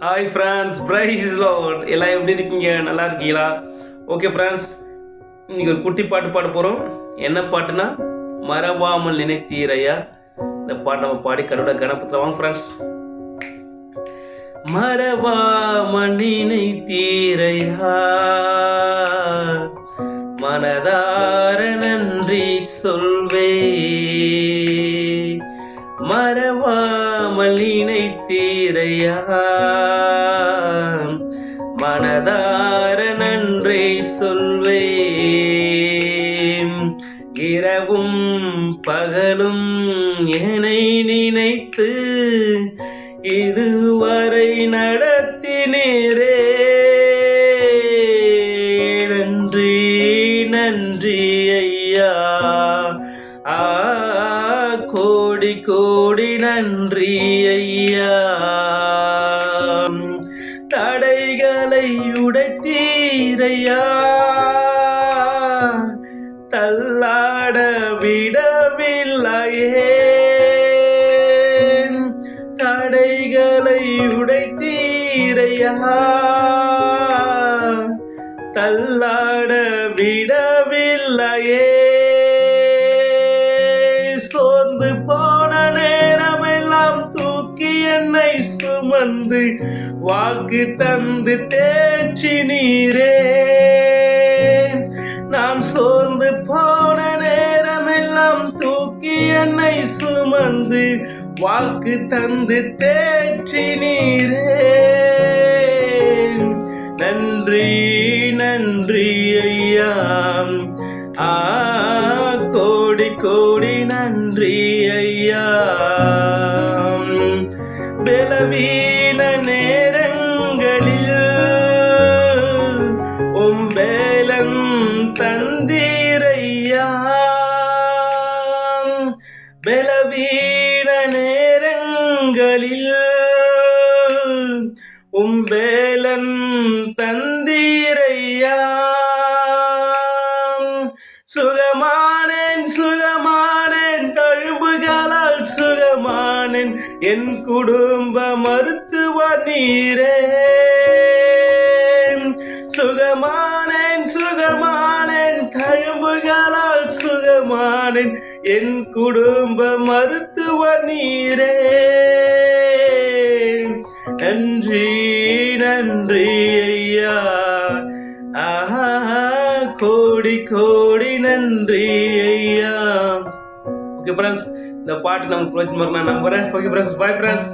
Hi friends, price Lord. எல்லாம் எப்படி இருக்கீங்க? நல்லா இருக்கீங்களா? ஓகே ஃப்ரெண்ட்ஸ், இன்னைக்கு ஒரு குட்டி பாட்டு பாட போகிறோம். என்ன பாட்டுனா, மறவாமல் நினைத்தீரையா. இந்த பாட்டை நம்ம பாடி கடவுளை கணப்பத்தில் வாங்க ஃப்ரெண்ட்ஸ். மறவாமல் நினைத்தீரையா, மனதார நன்றி சொல்வே. மறவாமல் நினைத்தீரையா, மனதார நன்றி சொல்வேன். இரவும் பகலும் என்னை நினைத்து இதுவரை நடத்தினீரே. நன்றி நன்றி ஐயா, கோடி கோடி நன்றி ஐயா. தடைகளை உடைத்தீரையா, தள்ளாட விடவில்லையே. தடைகளை உடைத்தீரையா, தள்ளாட விடவில்லையே. சோர்ந்து போன நேரமெல்லாம் தூக்கி என்னை சுமந்து வாக்கு தந்து தேற்றினீரே. நான் சோர்ந்து போன நேரமெல்லாம் தூக்கி என்னை சுமந்து வாக்கு தந்து தேற்றினீரே. நன்றி நன்றி ஐயா, கோடி கோடி நன்றி ஐயா. பலவீன நேரங்களில் உம்பேலன் தந்தீரையா. பலவீன நேரங்களில் உம்பேலன் தந்தீரையா. சுகமானேன் சுகமானேன், தழும்புகளால் சுகமானேன். என் குடும்ப மருத்துவர் நீரே. சுகமானேன் சுகமானேன், தழும்புகளால் சுகமானேன். என் குடும்ப மருத்துவர் நீரே. நன்றி நன்றி ஐயா, கோடி கோடி நன்றி ஐயா. ஓகே ஃப்ரெண்ட்ஸ், இந்த பாட்டு நமக்கு பிடிச்ச மாதிரி நான் நம்புறேன். Okay friends, bye friends.